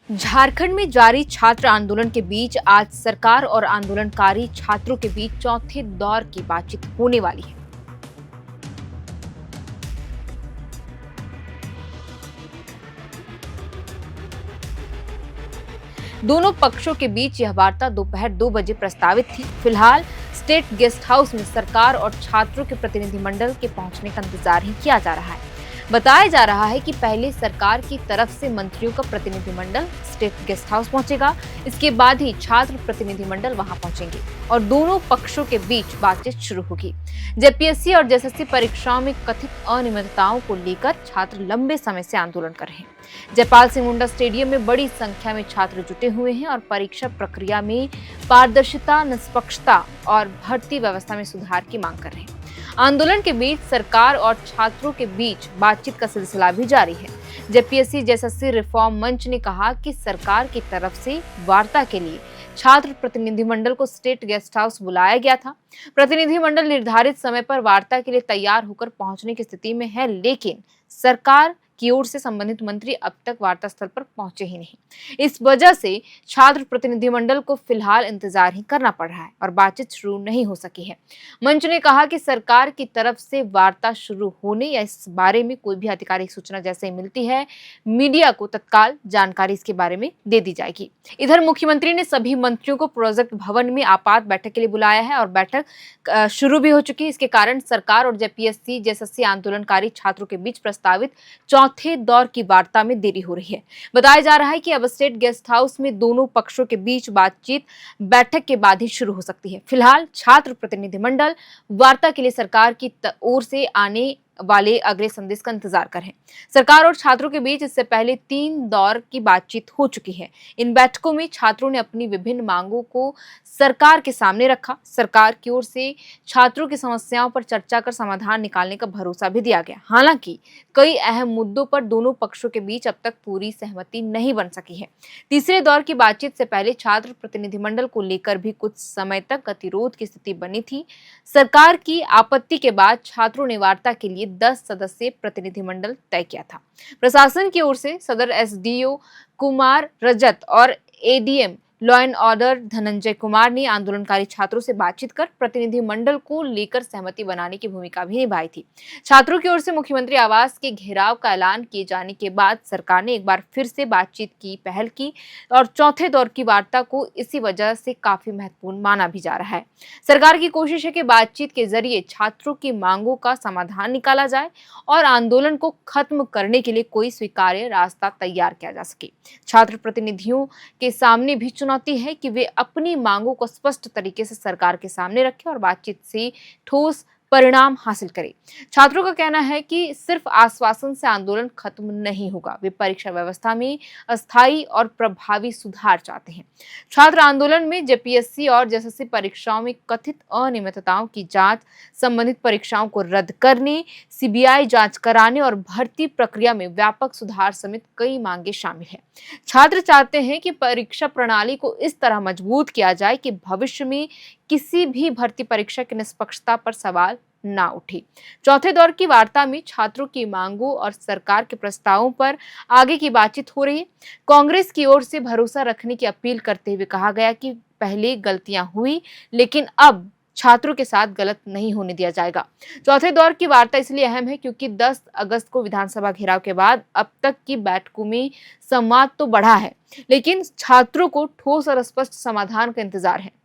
झारखंड में जारी छात्र आंदोलन के बीच आज सरकार और आंदोलनकारी छात्रों के बीच चौथे दौर की बातचीत होने वाली है। दोनों पक्षों के बीच यह वार्ता दोपहर 2 बजे प्रस्तावित थी। फिलहाल स्टेट गेस्ट हाउस में सरकार और छात्रों के प्रतिनिधिमंडल के पहुंचने का इंतजार ही किया जा रहा है। बताया जा रहा है कि पहले सरकार की तरफ से मंत्रियों का प्रतिनिधिमंडल स्टेट गेस्ट हाउस पहुंचेगा। इसके बाद ही छात्र प्रतिनिधिमंडल वहां पहुंचेंगे और दोनों पक्षों के बीच बातचीत शुरू होगी। जेपीएससी और जेएसएससी परीक्षाओं में कथित अनियमितताओं को लेकर छात्र लंबे समय से आंदोलन कर रहे हैं। जयपाल सिंह मुंडा स्टेडियम में बड़ी संख्या में छात्र जुटे हुए हैं और परीक्षा प्रक्रिया में पारदर्शिता, निष्पक्षता और भर्ती व्यवस्था में सुधार की मांग कर रहे हैं। आंदोलन के बीच सरकार और छात्रों के बीच बातचीत का सिलसिला भी जारी है। जेपीएससी जेएसएससी रिफॉर्म मंच ने कहा कि सरकार की तरफ से वार्ता के लिए छात्र प्रतिनिधिमंडल को स्टेट गेस्ट हाउस बुलाया गया था। प्रतिनिधिमंडल निर्धारित समय पर वार्ता के लिए तैयार होकर पहुंचने की स्थिति में है, लेकिन सरकार की ओर से संबंधित मंत्री अब तक वार्ता स्थल पर पहुंचे ही नहीं। इस वजह से छात्र प्रतिनिधिमंडल को फिलहाल इंतजार ही करना पड़ रहा है और बातचीत शुरू नहीं हो सकी है। मंच ने कहा कि सरकार की तरफ से वार्ता शुरू होने या इस बारे में कोई भी आधिकारिक सूचना जैसे ही मिलती है, मीडिया को तत्काल जानकारी इसके बारे में दे दी जाएगी। इधर मुख्यमंत्री ने सभी मंत्रियों को प्रोजेक्ट भवन में आपात बैठक के लिए बुलाया है और बैठक शुरू भी हो चुकी है। इसके कारण सरकार और जेपीएससी जेएसएससी आंदोलनकारी छात्रों के बीच प्रस्तावित चौथे दौर की वार्ता में देरी हो रही है। बताया जा रहा है कि अब स्टेट गेस्ट हाउस में दोनों पक्षों के बीच बातचीत बैठक के बाद ही शुरू हो सकती है। फिलहाल छात्र प्रतिनिधिमंडल वार्ता के लिए सरकार की ओर से आने वाले अगले संदेश का इंतजार कर रहे हैं। सरकार और छात्रों के बीच इससे पहले 3 दौर की बातचीत हो चुकी है। इन बैठकों में छात्रों ने अपनी विभिन्न मांगों को सरकार के सामने रखा। सरकार की ओर से छात्रों की समस्याओं पर चर्चा कर समाधान निकालने का भरोसा भी दिया गया। हालांकि कई अहम मुद्दों पर दोनों पक्षों के बीच अब तक पूरी सहमति नहीं बन सकी है। तीसरे दौर की बातचीत से पहले छात्र प्रतिनिधिमंडल को लेकर भी कुछ समय तक गतिरोध की स्थिति बनी थी। सरकार की आपत्ति के बाद छात्रों ने वार्ता के लिए 10 सदस्यीय प्रतिनिधिमंडल तय किया था। प्रशासन की ओर से सदर एसडीओ कुमार रजत और ADM law and order Dhananjay Kumar ने आंदोलनकारी छात्रों से बातचीत कर प्रतिनिधिमंडल को लेकर सहमति बनाने की भूमिका भी निभाई थी। छात्रों की ओर से मुख्यमंत्री आवास के घेराव का ऐलान किए जाने के बाद सरकार ने एक बार फिर से बातचीत की पहल की और चौथे दौर की वार्ता को इसी वजह से काफी महत्वपूर्ण माना भी जा रहा है। सरकार की कोशिश है कि बातचीत के जरिए छात्रों की मांगों का समाधान निकाला जाए और आंदोलन को खत्म करने के लिए कोई स्वीकार्य रास्ता तैयार किया जा सके। छात्र प्रतिनिधियों के सामने भी चुनौती है कि वे अपनी मांगों को स्पष्ट तरीके से सरकार के सामने रखें और बातचीत से ठोस परिणाम हासिल करें। छात्रों का कहना है कि सिर्फ आश्वासन से आंदोलन खत्म नहीं होगा। वे परीक्षा व्यवस्था में अस्थायी और प्रभावी सुधार चाहते हैं। छात्र आंदोलन में जेपीएससी और जेएसएससी परीक्षाओं में कथित अनियमितताओं की जांच, संबंधित परीक्षाओं को रद्द करने, सीबीआई जांच कराने और भर्ती प्रक्रिया में व्यापक सुधार समेत कई मांगे शामिल हैं। छात्र चाहते हैं कि परीक्षा प्रणाली को इस तरह मजबूत किया जाए कि भविष्य में किसी भी भर्ती परीक्षा की निष्पक्षता पर सवाल ना उठे। चौथे दौर की वार्ता में छात्रों की मांगों और सरकार के प्रस्तावों पर आगे की बातचीत हो रही है। कांग्रेस की ओर से भरोसा रखने की अपील करते हुए कहा गया कि पहले गलतियां हुई, लेकिन अब छात्रों के साथ गलत नहीं होने दिया जाएगा। चौथे दौर की वार्ता इसलिए अहम है क्योंकि 10 अगस्त को विधानसभा घेराव के बाद अब तक की बैठकों में संवाद तो बढ़ा है, लेकिन छात्रों को ठोस और स्पष्ट समाधान का इंतजार है।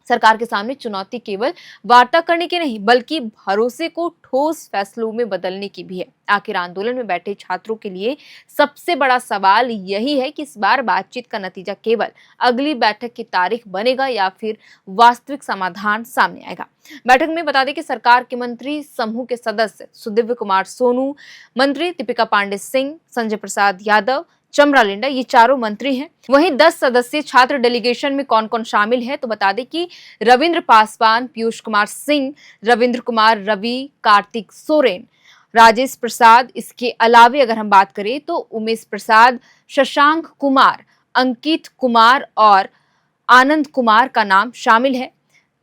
सरकार के सामने चुनौती केवल वार्ता करने की नहीं, बल्कि भरोसे को ठोस फैसलों में बदलने की भी है। आखिर आंदोलन में बैठे छात्रों के लिए सबसे बड़ा सवाल यही है कि इस बार बातचीत का नतीजा केवल अगली बैठक की तारीख बनेगा या फिर वास्तविक समाधान सामने आएगा। बैठक में बता दें कि सरकार के मंत्री समूह के सदस्य सुदिव्य कुमार सोनू, मंत्री दीपिका पांडे सिंह, संजय प्रसाद यादव, चमरा लिंडा, ये चारों मंत्री हैं। वहीं 10 सदस्यीय छात्र डेलीगेशन में कौन कौन शामिल है तो बता दें कि रविंद्र पासवान, पीयूष कुमार सिंह, रविंद्र कुमार रवि, कार्तिक सोरेन, राजेश प्रसाद। इसके अलावे अगर हम बात करें तो उमेश प्रसाद, शशांक कुमार, अंकित कुमार और आनंद कुमार का नाम शामिल है।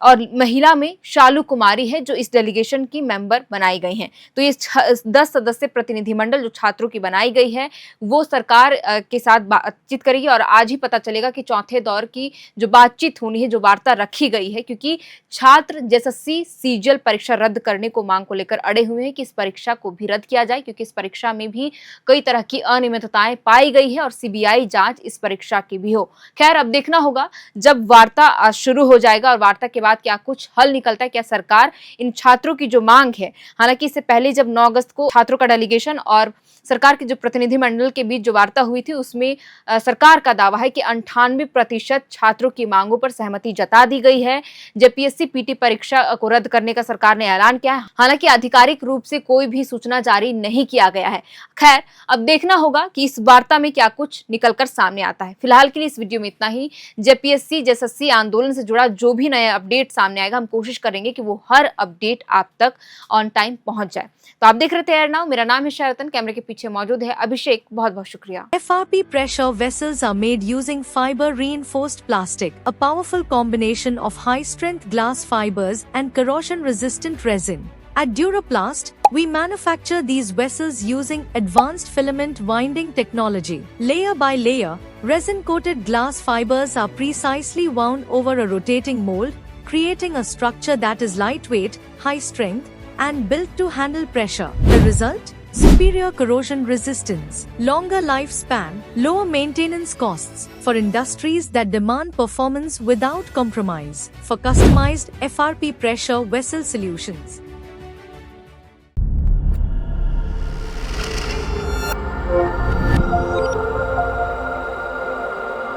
और महिला में शालू कुमारी है जो इस डेलीगेशन की मेंबर बनाई गई हैं। तो ये 10 सदस्य प्रतिनिधिमंडल जो छात्रों की बनाई गई है वो सरकार के साथ बातचीत करेगी और आज ही पता चलेगा कि चौथे दौर की जो बातचीत होनी है, जो वार्ता रखी गई है, क्योंकि छात्र जेएसएससी सीजीएल परीक्षा रद्द करने को मांग को लेकर अड़े हुए हैं कि इस परीक्षा को भी रद्द किया जाए, क्योंकि इस परीक्षा में भी कई तरह की अनियमितताएं पाई गई है और सीबीआई जांच इस परीक्षा की भी हो। खैर, अब देखना होगा जब वार्ता शुरू हो जाएगा और वार्ता के बाद क्या कुछ हल निकलता है, क्या सरकार इन छात्रों की जो मांग है, हालांकि इससे पहले जब 9 अगस्त को छात्रों का डेलीगेशन और सरकार के जो प्रतिनिधिमंडल के बीच जो वार्ता हुई थी उसमें सरकार का दावा है कि 98% छात्रों की मांगों पर सहमति जता दी गई है। जेपीएससी पीटी परीक्षा को रद्द करने का सरकार ने ऐलान किया है, हालांकि आधिकारिक रूप से कोई भी सूचना जारी नहीं किया गया है। खैर, अब देखना होगा कि इस वार्ता में क्या कुछ निकलकर सामने आता है। फिलहाल के लिए इस वीडियो में इतना ही। जेपीएससी जेएसएससी आंदोलन से जुड़ा जो भी नया अपडेट सामने आएगा हम कोशिश करेंगे कि वो हर अपडेट आप तक ऑन टाइम पहुंच जाए। तो आप देख रहे थे एयर नाउ, मेरा नाम है शरतन, कैमरे के पीछे मौजूद है अभिषेक। बहुत बहुत शुक्रिया। FRP pressure vessels are made using fiber reinforced plastic, a powerful combination of high strength glass fibers and corrosion resistant resin. At Duraplast, we manufacture these vessels using advanced filament winding technology. Layer by layer, resin coated glass fibers are precisely wound over a rotating mold, creating a structure that is lightweight, high strength, and built to handle pressure. The result? Superior corrosion resistance, longer lifespan, lower maintenance costs for industries that demand performance without compromise. For customized FRP pressure vessel solutions,